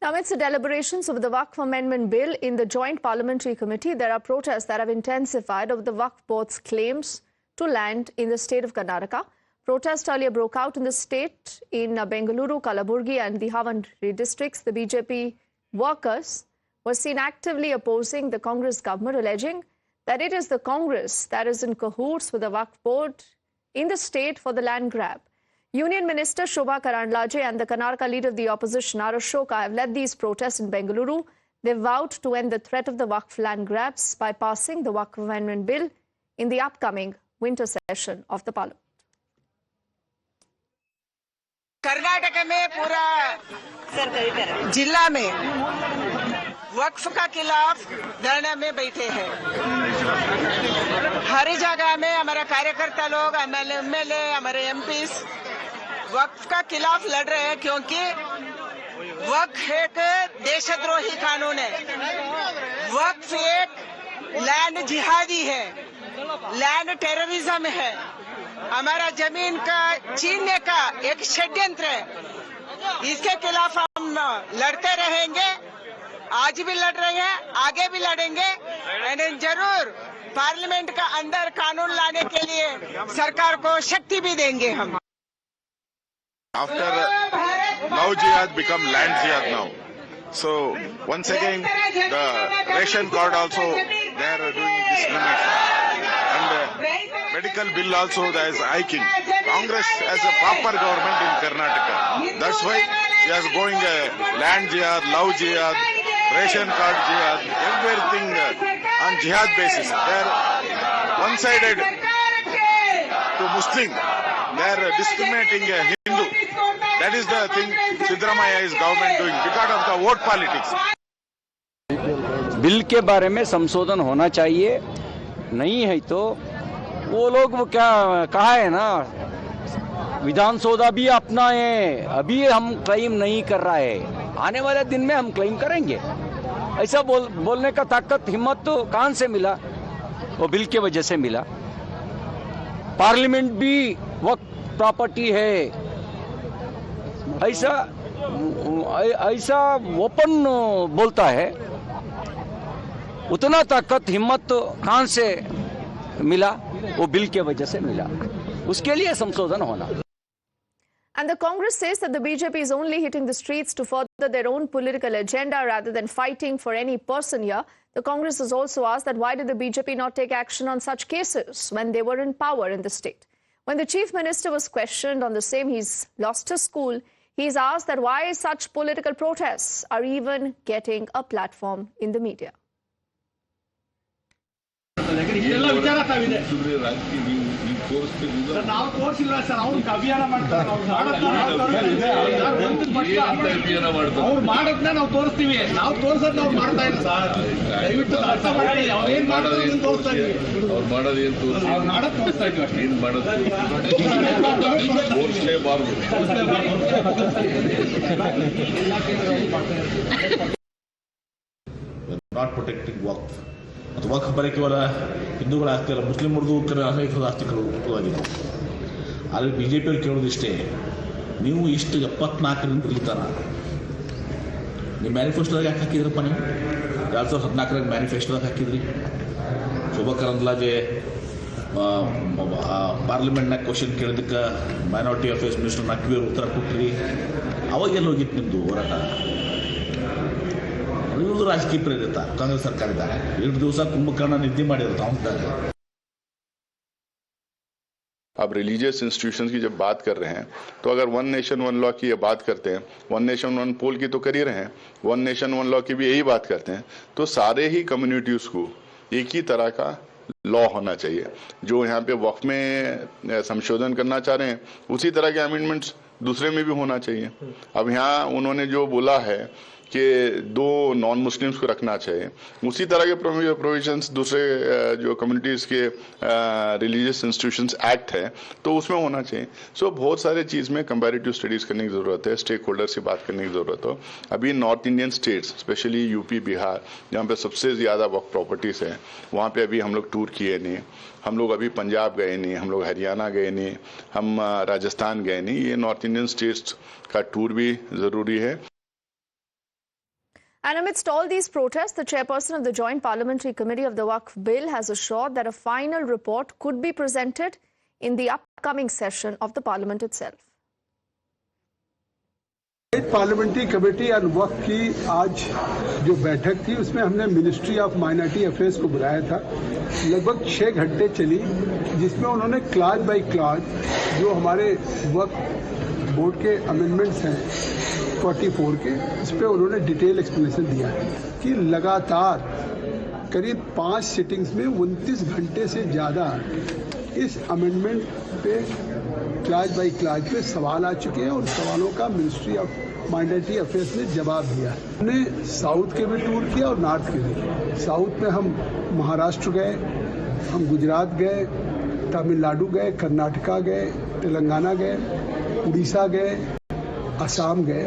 Now, amidst the deliberations over the Waqf Amendment Bill in the Joint Parliamentary Committee, there are protests that have intensified over the Waqf Board's claims to land in the state of Karnataka. Protests earlier broke out in the state in Bengaluru, Kalaburgi and the Davangere districts. The BJP workers were seen actively opposing the Congress government, alleging that it is the Congress that is in cahoots with the Waqf Board in the state for the land grab. Union Minister Shobha Karandlaje and the Karnataka leader of the opposition, R. Ashoka, have led these protests in Bengaluru. They vowed to end the threat of the Waqf land grabs by passing the Waqf Amendment Bill in the upcoming winter session of the Parliament. Karnataka में पूरा जिला में वक्फ का खिलाफ धरने में बैठे हैं। हर जगह में हमारे कार्यकर्ता लोग, एमएलए, हमारे एमपीस वक्फ का खिलाफ लड़ रहे हैं, क्योंकि वक्फ एक देशद्रोही कानून है। वक्फ एक लैंड जिहादी है, लैंड टेररिज्म है, हमारा जमीन का छीनने का एक षड्यंत्र है। इसके खिलाफ हम लड़ते रहेंगे, आज भी लड़ रहे हैं, आगे भी लड़ेंगे। जरूर पार्लियामेंट का अंदर कानून लाने के लिए सरकार को शक्ति भी देंगे हम। After now jihad become land jihad now. So once again the ration card also they are doing discrimination, and medical bill also there is hiking. Congress has a proper government in Karnataka. That's why they are going land jihad, love jihad, ration card jihad, everything on jihad basis. They are one-sided to Muslim. They are discriminating Hindu. That is the thing Siddaramaiah is government doing because of the vote politics. Bill के बारे में संशोधन होना चाहिए, नहीं है तो वो लोग वो क्या कहा है ना, विधानसभा भी अपना है, अभी हम क्लेम नहीं कर रहा है, आने वाले दिन में हम क्लेम करेंगे। ऐसा बोलने का ताकत हिम्मत तो कहां से मिला? वो बिल के वजह से मिला। पार्लियामेंट भी वक्त प्रॉपर्टी है, ऐसा ओपन बोलता है, उतना ताकत हिम्मत तो कहां से मिला? वो बिल के वजह से मिला, उसके लिए संशोधन होना। And the Congress says that the BJP is only hitting the streets to further their own political agenda rather than fighting for any person here. The Congress has also asked that why did the BJP not take action on such cases when they were in power in the state? When the Chief Minister was questioned on the same, he's lost his cool. He's asked that why such political protests are even getting a platform in the media. ನಾವು ತೋರಿಸಿಲ್ಲ sir, ಅವ್ರು ಅಭಿಯಾನ ಮಾಡ್ತಾರೆ, ಅವ್ರು ಮಾಡೋದನ್ನ ನಾವು ತೋರಿಸ್ತೀವಿ, ನಾವು ತೋರ್ಸೋದ್ ನಾವು ಮಾಡ್ತಾ ಇಲ್ಲ ಸರ್, ದಯವಿಟ್ಟು ಅರ್ಥ ಮಾಡಿ. ಅವ್ರೇನ್ ಮಾಡೋದು ತೋರಿಸ್ತಾ ಇದೀವಿ, ಅವ್ರು ಮಾಡೋದು ಏನು ಮಾಡೋದು ತೋರಿಸ್ತಾ ಇದೀವಿ ಅಷ್ಟೇ. ಏನ್ ಮಾಡೋದು ತೋರಿಸಲೇಬಾರ್ದು. ನಾಟ್ ಪ್ರೊಟೆಕ್ಟಿಂಗ್ ವಕ್ಫ್ ಮತ್ತು ವಕ್ಫ್ ಬರೀ ಕೇವಲ ಹಿಂದೂಗಳ ಆಸ್ತಿ ಅಲ್ಲ, ಮುಸ್ಲಿಮರದು ಅನೇಕರ ಆಸ್ತಿಗಳಾಗಿದೆ. ಆದರೆ ಬಿ ಜೆ ಪಿಯವ್ರು ಕೇಳೋದಿಷ್ಟೇ, ನೀವು ಇಷ್ಟು 74ರಿಂದ ಇರ್ತಾರ ನಿಮ್ಮ ಮ್ಯಾನಿಫೆಸ್ಟೋದಾಗ ಯಾಕೆ ಹಾಕಿದ್ರಪ್ಪ? ನೀವು 2014 ಮ್ಯಾನಿಫೆಸ್ಟೋದಾಗ ಹಾಕಿದ್ರಿ. ಶೋಭಾ ಕರಂದ್ಲಾಜೆ ಪಾರ್ಲಿಮೆಂಟ್ನಾಗ ಕ್ವಶನ್ ಕೇಳಿದ್ದಕ್ಕೆ ಮೈನಾರಿಟಿ ಅಫೇರ್ಸ್ ಮಿನಿಸ್ಟರ್ ನಕ್ವಿಯವ್ರು ಉತ್ತರ ಕೊಟ್ರಿ. ಅವಾಗೆಲ್ಲ ಹೋಗಿತ್ತು ನಿಮ್ಮದು ಹೋರಾಟ? ಇವರು ರಾಜಕೀಯ ಪ್ರೇರಿತ ಕಾಂಗ್ರೆಸ್ ಸರ್ಕಾರದಾಗ 2 ದಿವಸ ಕುಂಭಕರ್ಣ ನಿದ್ದೆ ಮಾಡಿದ್ರು ತಾವು। अब रिलीजियस इंस्टीट्यूशंस की जब बात कर रहे हैं तो अगर वन नेशन वन लॉ की ये बात करते हैं, वन नेशन वन पोल की तो कर ही रहे हैं, वन नेशन वन लॉ की भी यही बात करते हैं, तो सारे ही कम्युनिटीज़ को एक ही तरह का लॉ होना चाहिए। जो यहाँ पे वक्फ में संशोधन करना चाह रहे हैं उसी तरह के अमेंडमेंट्स दूसरे में भी होना चाहिए। अब यहाँ उन्होंने जो बोला है कि 2 नॉन मुस्लिम्स को रखना चाहिए, उसी तरह के प्रोविजंस दूसरे जो कम्युनिटीज़ के रिलीजियस इंस्टीट्यूशंस एक्ट है तो उसमें होना चाहिए। सो बहुत सारे चीज़ में कंपैरेटिव स्टडीज़ करने की ज़रूरत है, स्टेक होल्डर से बात करने की ज़रूरत हो। अभी north Indian states specially UP, Bihar, जहाँ पे सबसे ज़्यादा वक्फ प्रॉपर्टीज़ है, वहाँ पे अभी हम लोग टूर किए नहीं, हम लोग अभी पंजाब गए नहीं, हम लोग हरियाणा गए नहीं, हम राजस्थान गए नहीं। ये नॉर्थ इंडियन स्टेट्स का टूर भी ज़रूरी है। And amidst all these protests, the chairperson of the Joint Parliamentary Committee of the Waqf Bill has assured that a final report could be presented in the upcoming session of the Parliament itself. Parliamentary committee on वक्फ की आज जो बैठक थी उसमें हमने ministry of minority affairs को बुलाया था। लगभग 6 घंटे चली, जिसमें उन्होंने क्लॉज बाय क्लॉज जो हमारे वक्फ बोर्ड के अमेंडमेंट्स हैं 44 के, इस पर उन्होंने डिटेल एक्सप्लेनेशन दिया कि लगातार करीब 5 सिटिंग्स में 29 घंटे से ज़्यादा इस अमेंडमेंट पे क्लॉज बाय क्लॉज पे सवाल आ चुके हैं और सवालों का मिनिस्ट्री ऑफ माइनॉरिटी अफेयर्स ने जवाब दिया। हमने साउथ के भी टूर किया और नॉर्थ के भी। साउथ में हम महाराष्ट्र गए, हम गुजरात गए, तमिलनाडु गए, कर्नाटका गए, तेलंगाना गए, उड़ीसा गए, असम गए।